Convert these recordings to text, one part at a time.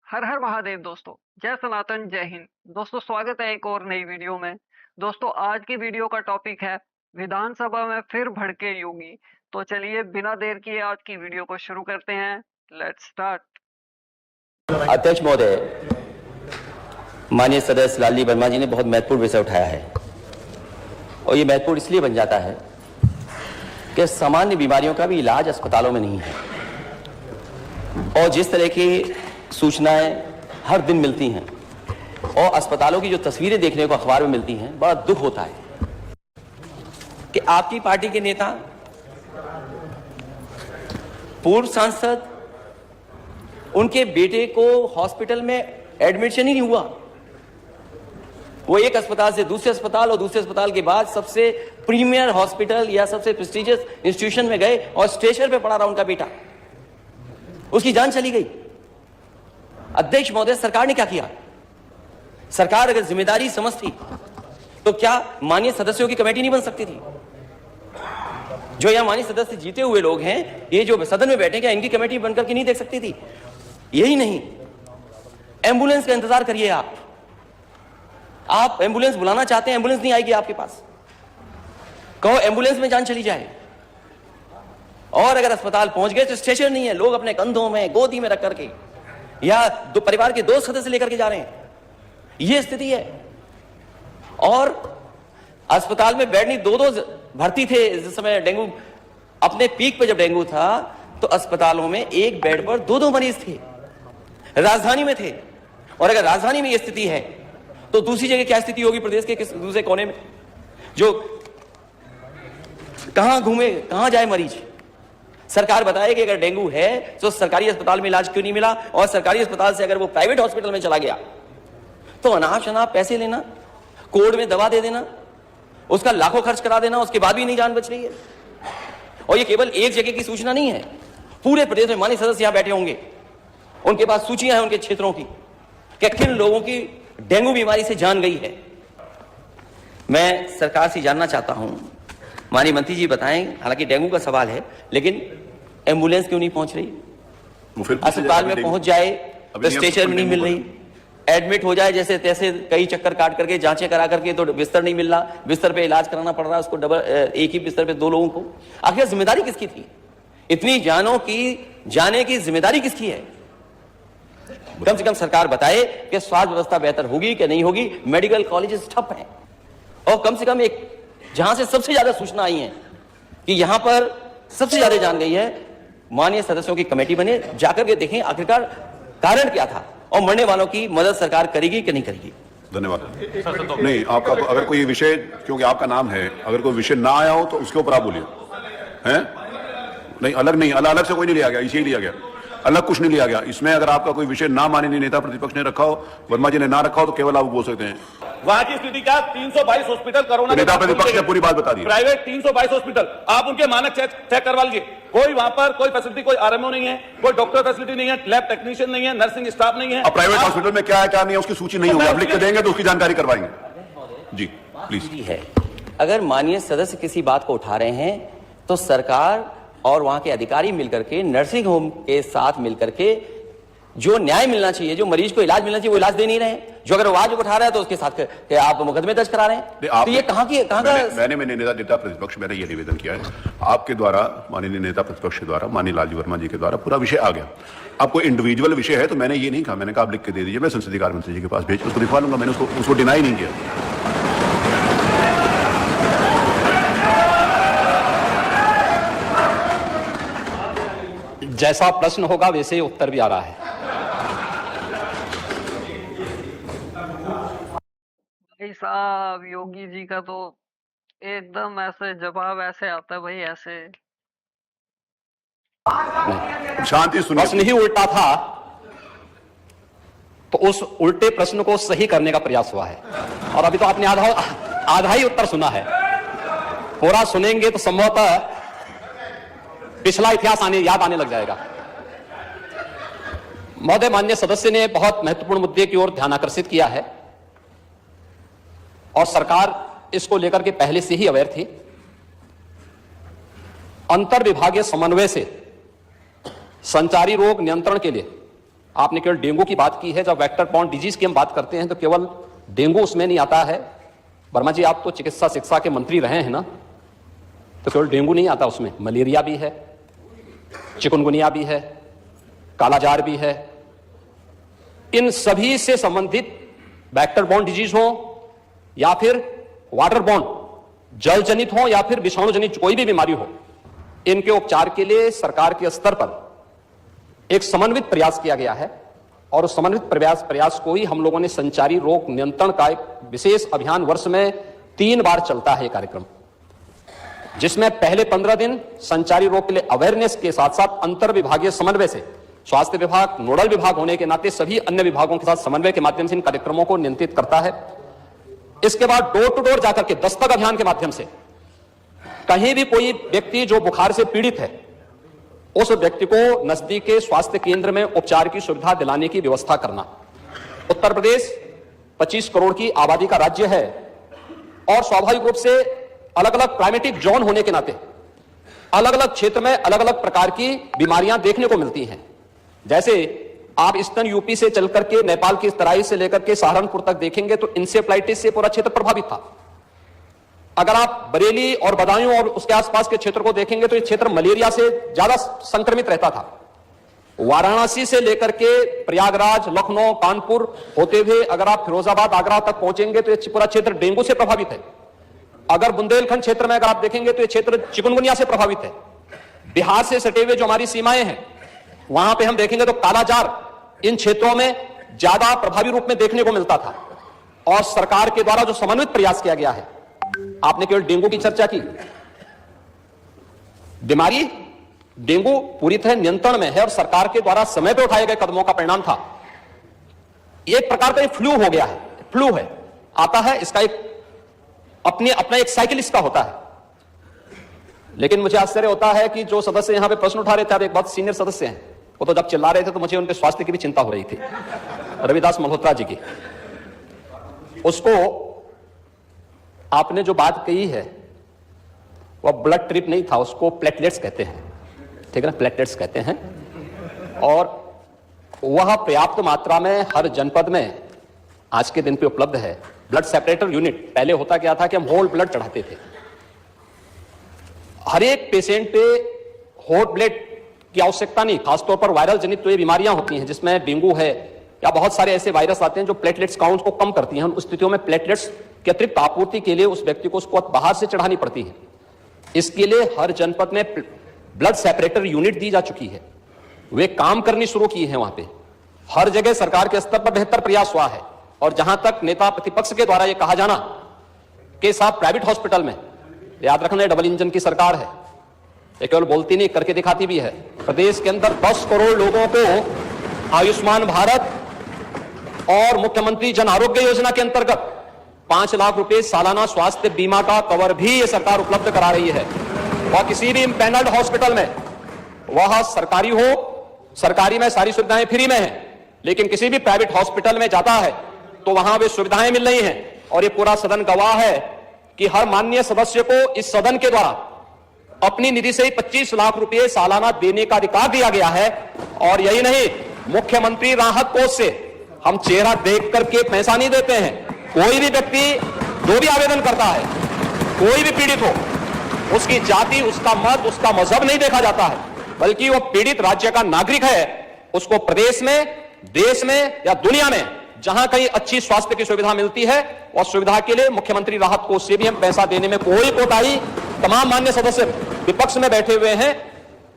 हर हर महादेव दोस्तों। जय सनातन, जय हिंद। दोस्तों स्वागत है एक और नई वीडियो में। दोस्तों आज की वीडियो का टॉपिक है विधानसभा में फिर भड़के योगी। तो चलिए बिना देर किए आज की वीडियो को शुरू करते हैं। Let's start. अध्यक्ष महोदय, माननीय सदस्य लालजी वर्मा जी ने बहुत महत्वपूर्ण विषय उठाया है और ये महत्वपूर्ण इसलिए बन जाता है कि सामान्य बीमारियों का भी इलाज अस्पतालों में नहीं है और जिस तरह की सूचनाएं हर दिन मिलती हैं और अस्पतालों की जो तस्वीरें देखने को अखबार में मिलती हैं, बड़ा दुख होता है कि आपकी पार्टी के नेता, पूर्व सांसद, उनके बेटे को हॉस्पिटल में एडमिशन ही नहीं हुआ। वो एक अस्पताल से दूसरे अस्पताल और दूसरे अस्पताल के बाद सबसे प्रीमियर हॉस्पिटल या सबसे प्रेस्टिजियस इंस्टीट्यूशन में गए और स्ट्रेचर पे पड़ा रहा उनका बेटा, उसकी जान चली गई। अध्यक्ष महोदय, सरकार ने क्या किया? सरकार अगर जिम्मेदारी समझती तो क्या माननीय सदस्यों की कमेटी नहीं बन सकती थी? जो यहां माननीय सदस्य जीते हुए लोग हैं, ये जो सदन में बैठे, क्या इनकी कमेटी बनकर के नहीं देख सकती थी? यही नहीं, एम्बुलेंस का इंतजार करिए। आप एम्बुलेंस बुलाना चाहते हैं, एम्बुलेंस नहीं आएगी आपके पास। कहो एम्बुलेंस में जान चली जाए। और अगर अस्पताल पहुंच गए तो स्ट्रेचर नहीं है, लोग अपने कंधों में, गोदी में रख करके या परिवार के दो सदस्य लेकर के जा रहे हैं। यह स्थिति है। और अस्पताल में बेड नहीं, दो भर्ती थे जिस समय डेंगू अपने पीक पे, जब डेंगू था तो अस्पतालों में एक बेड पर दो मरीज थे, राजधानी में थे। और अगर राजधानी में यह स्थिति है तो दूसरी जगह क्या स्थिति होगी प्रदेश के किस दूसरे कोने में? जो कहां घूमे, कहां जाए मरीज? सरकार बताए कि अगर डेंगू है तो सरकारी अस्पताल में इलाज क्यों नहीं मिला, और सरकारी अस्पताल से अगर वो प्राइवेट हॉस्पिटल में चला गया तो अनाप शनाप पैसे लेना, कोड में दवा दे देना, उसका लाखों खर्च करा देना, उसके बाद भी नहीं जान बच रही है। और ये केवल एक जगह की सूचना नहीं है, पूरे प्रदेश में माननीय सदस्य यहां बैठे होंगे, उनके पास सूचियां हैं उनके क्षेत्रों की कि किन लोगों की डेंगू बीमारी से जान गई है। मैं सरकार से जानना चाहता हूं, माननीय मंत्री जी बताएं, हालांकि डेंगू का सवाल है, लेकिन एम्बुलेंस क्यों नहीं पहुंच रही? अस्पताल में पहुंच जाए तो स्ट्रेचर में नहीं मिल रही, एडमिट हो जाए जैसे तैसे कई चक्कर काट करके, जांचें करा करके तो बिस्तर नहीं मिल रहा, बिस्तर पे इलाज कराना पड़ रहा है उसको, डबल एक ही बिस्तर पे दो लोगों को। आखिर जिम्मेदारी किसकी थी? इतनी जानों की जाने की जिम्मेदारी किसकी है? कम से कम सरकार बताए कि स्वास्थ्य व्यवस्था बेहतर होगी कि नहीं होगी। मेडिकल कॉलेजेस ठप हैं और कम से कम एक जहां से सबसे ज्यादा सूचना आई है कि यहां पर सबसे ज्यादा जान गई है, माननीय सदस्यों की कमेटी बने, जाकर के देखें आखिरकार कारण क्या था और मरने वालों की मदद सरकार करेगी कि नहीं करेगी। धन्यवाद। नहीं, आपका अगर कोई विषय, क्योंकि आपका नाम है, अगर कोई विषय ना आया हो तो उसके ऊपर आप बोलिए। हैं? नहीं, अलग से कोई नहीं लिया गया, इसे ही लिया गया, अलग कुछ नहीं लिया गया। इसमें अगर आपका कोई विषय ना माननीय नेता प्रतिपक्ष ने रखा हो, वर्मा जी ने ना रखा हो, तो केवल आप बोल सकते हैं। वहां की स्थिति क्या? 322 हॉस्पिटल कोरोना नेता प्रतिपक्ष ने पूरी बात बता दी। प्राइवेट 322 हॉस्पिटल, आप उनके मानक चेक करवा लीजिए। कोई वहां पर कोई फैसिलिटी, कोई आरएमओ नहीं है, कोई डॉक्टर फैसिलिटी नहीं है, लैब टेक्नीशियन नहीं है, नर्सिंग स्टाफ नहीं है। अब प्राइवेट हॉस्पिटल में क्या है क्या नहीं है उसकी सूची नहीं होगी, आप लिख के देंगे तो उसकी जानकारी करवाएंगे। जी प्लीज। है, अगर माननीय सदस्य किसी बात को उठा रहे हैं तो सरकार और वहां के अधिकारी मिलकर के, नर्सिंग होम के साथ मिलकर के जो न्याय मिलना चाहिए, जो मरीज को इलाज मिलना चाहिए, वो इलाज दे नहीं रहे हैं। जो अगर आवाज उठा रहा है तो उसके साथ आप मुकदमे दर्ज करा रहे हैं। तो ये कहां का? मैंने नेता प्रतिपक्ष, मैंने ये निवेदन किया है आपके द्वारा, माननीय नेता प्रतिपक्ष के द्वारा, माननीय लालजी वर्मा जी के द्वारा पूरा विषय आ गया। अब कोई इंडिविजुअल विषय है तो मैंने ये नहीं कहा, मैंने कहा आप लिख के दे दीजिए, मैं संसदीय कार्य मंत्री जी के पास भेज उसको दिखवा लूंगा। मैंने उसको डिनाई नहीं किया। जैसा प्रश्न होगा वैसे ही उत्तर भी आ रहा है। भाई साहब, योगी जी का तो एकदम ऐसे जवाब ऐसे आता है भाई, ऐसे शांति सुनिए। प्रश्न ही उल्टा था तो उस उल्टे प्रश्न को सही करने का प्रयास हुआ है। और अभी तो आपने आधा ही उत्तर सुना है, पूरा सुनेंगे तो संभवतः पिछला इतिहास याद आने लग जाएगा। महोदय, माननीय सदस्य ने बहुत महत्वपूर्ण मुद्दे की ओर ध्यान आकर्षित किया है और सरकार इसको लेकर के पहले से ही अवेयर थी। अंतर विभागीय समन्वय से संचारी रोग नियंत्रण के लिए आपने केवल डेंगू की बात की है। जब वेक्टर बॉर्न डिजीज की हम बात करते हैं तो केवल डेंगू उसमें नहीं आता है। वर्मा जी, आप तो चिकित्सा शिक्षा के मंत्री रहे हैं ना, तो केवल डेंगू नहीं आता उसमें, मलेरिया भी है, चिकनगुनिया भी है, कालाजार भी है। इन सभी से संबंधित वेक्टर बॉर्न डिजीज हो या फिर वाटर बॉर्न, जल जनित हो या फिर विषाणु जनित कोई भी बीमारी हो, इनके उपचार के लिए सरकार के स्तर पर एक समन्वित प्रयास किया गया है। और उस समन्वित प्रयास को ही हम लोगों ने संचारी रोग नियंत्रण का एक विशेष अभियान, वर्ष में 3 बार चलता है कार्यक्रम, जिसमें पहले 15 दिन संचारी रोग के लिए अवेयरनेस के साथ साथ अंतर विभागीय समन्वय से स्वास्थ्य विभाग नोडल विभाग होने के नाते सभी अन्य विभागों के साथ समन्वय के माध्यम से इन कार्यक्रमों को नियंत्रित करता है। इसके बाद डोर टू डोर जाकर के दस्तक अभियान के माध्यम से कहीं भी कोई व्यक्ति जो बुखार से पीड़ित है, उस व्यक्ति को नजदीक के स्वास्थ्य केंद्र में उपचार की सुविधा दिलाने की व्यवस्था करना। उत्तर प्रदेश 25 करोड़ की आबादी का राज्य है और स्वाभाविक रूप से अलग अलग क्लाइमेटिक जोन होने के नाते अलग अलग क्षेत्र में अलग अलग प्रकार की बीमारियां देखने को मिलती हैं। जैसे आप ईस्टर्न यूपी से चलकर के नेपाल की तराई से लेकर के सहारनपुर तक देखेंगे तो इंसेफ्लाइटिस से पूरा क्षेत्र प्रभावित था। अगर आप बरेली और बदायूं और उसके आसपास के क्षेत्र को देखेंगे तो ये क्षेत्र मलेरिया से ज्यादा संक्रमित रहता था। वाराणसी से लेकर के प्रयागराज, लखनऊ, कानपुर होते हुए अगर आप फिरोजाबाद, आगरा तक पहुंचेंगे तो ये पूरा क्षेत्र डेंगू से प्रभावित है। अगर बुंदेलखंड क्षेत्र में अगर आप देखेंगे तो ये क्षेत्र चिकनगुनिया से प्रभावित है। बिहार से सटे हुए जो हमारी सीमाएं हैं वहां पे हम देखेंगे तो कालाजार इन क्षेत्रों में ज्यादा प्रभावी रूप में देखने को मिलता था। और सरकार के द्वारा जो समन्वित प्रयास किया गया है, आपने केवल डेंगू की चर्चा की, बीमारी डेंगू पूरी तरह नियंत्रण में है और सरकार के द्वारा समय पर उठाए गए कदमों का परिणाम था। एक प्रकार का फ्लू हो गया है, फ्लू है, आता है, इसका एक अपना एक साइकिल इसका होता है। लेकिन मुझे आश्चर्य होता है कि जो सदस्य यहां पे प्रश्न उठा रहे थे, एक बहुत सीनियर सदस्य हैं, वो तो जब चिल्ला रहे थे तो मुझे उनके स्वास्थ्य की भी चिंता हो रही थी, रविदास मल्होत्रा जी की। उसको आपने जो बात कही है वह ब्लड ट्रिप नहीं था, उसको प्लेटलेट्स कहते हैं, ठीक है ना, प्लेटलेट्स कहते हैं। और वह पर्याप्त मात्रा में हर जनपद में आज के दिन पे उपलब्ध है। ब्लड सेपरेटर यूनिट, पहले होता क्या था कि हम होल ब्लड चढ़ाते थे। हर एक पेशेंट पे होल ब्लड की आवश्यकता नहीं, खासतौर पर वायरल जनित तो ये बीमारियां होती हैं जिसमें डेंगू है या बहुत सारे ऐसे वायरस आते हैं जो प्लेटलेट्स काउंट को कम करती हैं। उन स्थितियों में प्लेटलेट्स की अतिरिक्त आपूर्ति के लिए उस व्यक्ति को उसको बाहर से चढ़ानी पड़ती है। इसके लिए हर जनपद में ब्लड सेपरेटर यूनिट दी जा चुकी है, वे काम करनी शुरू की है। वहां पे हर जगह सरकार के स्तर पर बेहतर प्रयास हुआ है। और जहां तक नेता प्रतिपक्ष के द्वारा यह कहा जाना कि साहब प्राइवेट हॉस्पिटल में, याद रखना डबल इंजन की सरकार है, ये केवल बोलती नहीं करके दिखाती भी है। प्रदेश के अंदर 10 करोड़ लोगों को आयुष्मान भारत और मुख्यमंत्री जन आरोग्य योजना के अंतर्गत 5 लाख रुपए सालाना स्वास्थ्य बीमा का कवर भी ये सरकार उपलब्ध करा रही है। और किसी भी इम्पैनल्ड हॉस्पिटल में, वह सरकारी हो, सरकारी में सारी सुविधाएं फ्री में है, लेकिन किसी भी प्राइवेट हॉस्पिटल में जाता है तो वहां वे सुविधाएं मिल रही हैं। और ये पूरा सदन गवाह है कि हर माननीय सदस्य को इस सदन के द्वारा अपनी निधि से ही 25 लाख रुपए सालाना देने का अधिकार दिया गया है। और यही नहीं, मुख्यमंत्री राहत कोष से हम चेहरा देख करके पैसा नहीं देते हैं। कोई भी व्यक्ति जो भी आवेदन करता है, कोई भी पीड़ित हो, उसकी जाति, उसका मत, उसका मजहब नहीं देखा जाता है, बल्कि वो पीड़ित राज्य का नागरिक है। उसको प्रदेश में, देश में या दुनिया में जहां कहीं अच्छी स्वास्थ्य की सुविधा मिलती है और सुविधा के लिए मुख्यमंत्री राहत कोष से भी हम पैसा देने में कोई कोताही, तमाम मान्य सदस्य विपक्ष में बैठे हुए हैं,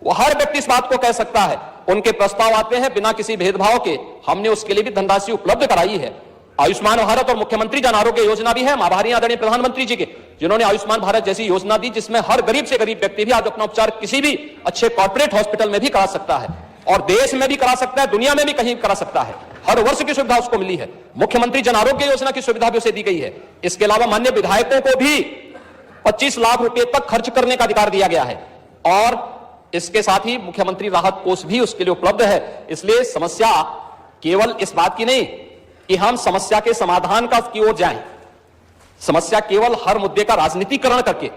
वो हर व्यक्ति इस बात को कह सकता है। उनके प्रस्ताव आते हैं बिना किसी भेदभाव के, हमने उसके लिए भी धनराशि उपलब्ध कराई है। आयुष्मान भारत और मुख्यमंत्री जन आरोग्य योजना भी है। हम आभारी आदरणीय प्रधानमंत्री जी के, जिन्होंने आयुष्मान भारत जैसी योजना दी जिसमें हर गरीब से गरीब व्यक्ति भी आज अपना उपचार किसी भी अच्छे कॉर्पोरेट हॉस्पिटल में भी करा सकता है और देश में भी करा सकता है, दुनिया में भी कहीं करा सकता है। हर वर्ष की सुविधा उसको मिली है। मुख्यमंत्री जन आरोग्य योजना की सुविधा भी उसे दी गई है। इसके अलावा माननीय विधायकों को भी 25 लाख रुपए तक खर्च करने का अधिकार दिया गया है और इसके साथ ही मुख्यमंत्री राहत कोष भी उसके लिए उपलब्ध है। इसलिए समस्या केवल इस बात की नहीं कि हम समस्या के समाधान की ओर जाएं, समस्या केवल हर मुद्दे का राजनीतिकरण करके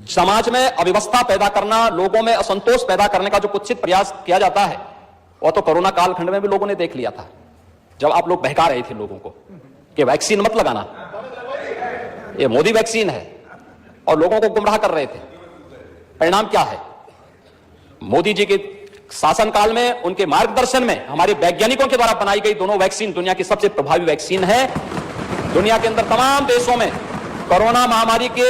समाज में अव्यवस्था पैदा करना, लोगों में असंतोष पैदा करने का जो कुत्सित प्रयास किया जाता है, वो तो कोरोना कालखंड में भी लोगों ने देख लिया था, जब आप लोग बहका रहे थे लोगों को कि वैक्सीन मत लगाना, ये मोदी वैक्सीन है, और लोगों को गुमराह कर रहे थे। परिणाम क्या है? मोदी जी के शासनकाल में, उनके मार्गदर्शन में, हमारे वैज्ञानिकों के द्वारा बनाई गई दोनों वैक्सीन दुनिया की सबसे प्रभावी वैक्सीन है। दुनिया के अंदर तमाम देशों में कोरोना महामारी के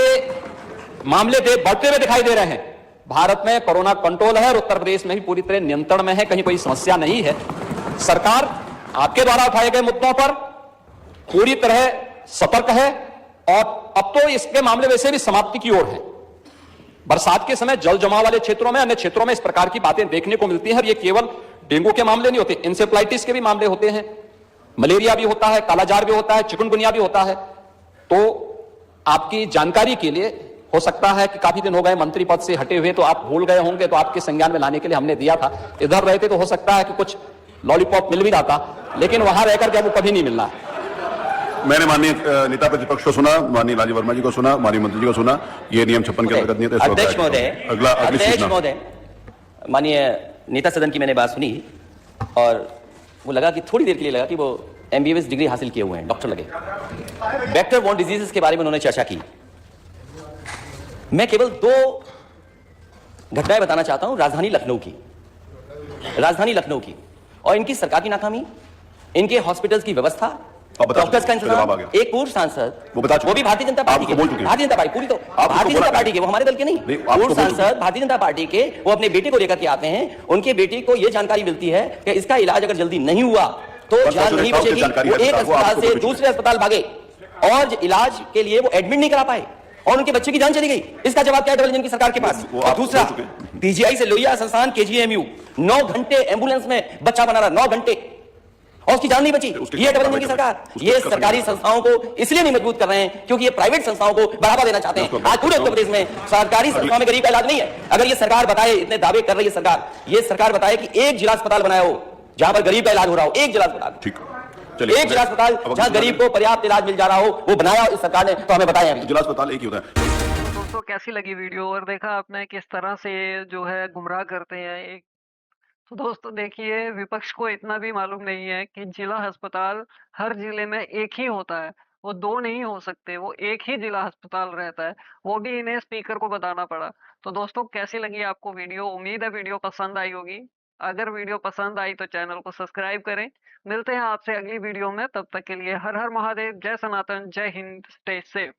मामले बढ़ते हुए दिखाई दे रहे हैं। भारत में कोरोना कंट्रोल है और उत्तर प्रदेश में भी पूरी तरह नियंत्रण में है, कहीं कोई समस्या नहीं है। सरकार आपके द्वारा उठाए गए मुद्दों पर पूरी तरह सतर्क है और अब तो इसके मामले वैसे भी समाप्ति की ओर है। बरसात के समय जल जमाव वाले क्षेत्रों में, अन्य क्षेत्रों में इस प्रकार की बातें देखने को मिलती हैं। ये केवल डेंगू के मामले नहीं होते, इंसेफ्लाइटिस के भी मामले होते हैं, मलेरिया भी होता है, कालाजार भी होता है, चिकनगुनिया भी होता है। तो आपकी जानकारी के लिए, हो सकता है कि काफी दिन हो गए मंत्री पद से हटे हुए, तो आप भूल गए होंगे, तो आपके संज्ञान में लाने के लिए हमने दिया था। इधर रहते तो हो सकता है कि कुछ लॉलीपॉप मिल भी जाता, लेकिन वहां रहकर के आपको कभी नहीं मिलना है। मैंने माननीय नेता प्रतिपक्ष को सुना, माननीय राजीव वर्मा जी को सुना, माननीय मंत्री जी को सुना। ये नियम 56 के अंतर्गत नहीं था। अध्यक्ष महोदय, अगली सूचना। महोदय, माननीय नेता सदन की मैंने बात सुनी और वो लगा कि थोड़ी देर के लिए लगा कि वो MBBS डिग्री हासिल किए हुए हैं, डॉक्टर लगे। वेक्टर बॉर्न डिजीजेस के बारे में उन्होंने चर्चा की। मैं केवल 2 घटनाएं बताना चाहता हूं राजधानी लखनऊ की और इनकी सरकार की नाकामी, इनके हॉस्पिटल्स की व्यवस्था, डॉक्टर्स का इंतजाम। एक पूर्व सांसद, वो भी भारतीय जनता पार्टी के, भारतीय जनता पार्टी पूरी, तो भारतीय जनता पार्टी के, वो हमारे दल के नहीं, पूर्व सांसद भारतीय जनता पार्टी के, वो अपने बेटे को लेकर के आते हैं। उनके बेटे को यह जानकारी मिलती है कि इसका इलाज अगर जल्दी नहीं हुआ तो जान नहीं बचेगी। वो एक अस्पताल से दूसरे अस्पताल भागे और इलाज के लिए वो एडमिट नहीं करा पाए और उनके बच्चे की जान चली गई। इसका जवाब क्या है डबल इंजन की सरकार के पास? और दूसरा, PGI से लोहिया संस्थान KGMU 9 घंटे एम्बुलेंस में बच्चा बना रहा, 9 घंटे, और उसकी जान नहीं बची। ये डबल इंजन की सरकार। ये सरकारी संस्थाओं को इसलिए नहीं मजबूत कर रहे हैं क्योंकि ये प्राइवेट संस्थाओं को बढ़ावा देना चाहते हैं। आज पूरे उत्तर प्रदेश में सरकारी संस्थाओं में गरीब का इलाज नहीं है। अगर ये सरकार बताए, इतने दावे कर रही है सरकार, ये सरकार बताए कि एक जिला अस्पताल बनाया हो जहां पर गरीब का इलाज हो रहा हो, एक जिला अस्पताल, ठीक, एक जिला अस्पताल जहां गरीब को पर्याप्त इलाज मिल जा रहा हो, वो बनाया इस सरकार ने, तो हमें बताया। जिला अस्पताल एक ही होता है। दोस्तों कैसी लगी वीडियो और देखा आपने किस तरह से जो है गुमराह करते हैं एक। तो दोस्तों देखिए, विपक्ष को इतना भी मालूम नहीं है कि जिला अस्पताल हर जिले में एक ही होता है, वो 2 नहीं हो सकते, वो एक ही जिला अस्पताल रहता है। वो भी इन्हें स्पीकर को बताना पड़ा। तो दोस्तों कैसी लगी आपको वीडियो? उम्मीद है वीडियो पसंद आई होगी। अगर वीडियो पसंद आई तो चैनल को सब्सक्राइब करें। मिलते हैं आपसे अगली वीडियो में, तब तक के लिए हर हर महादेव, जय सनातन, जय हिंद, स्टे सेफ।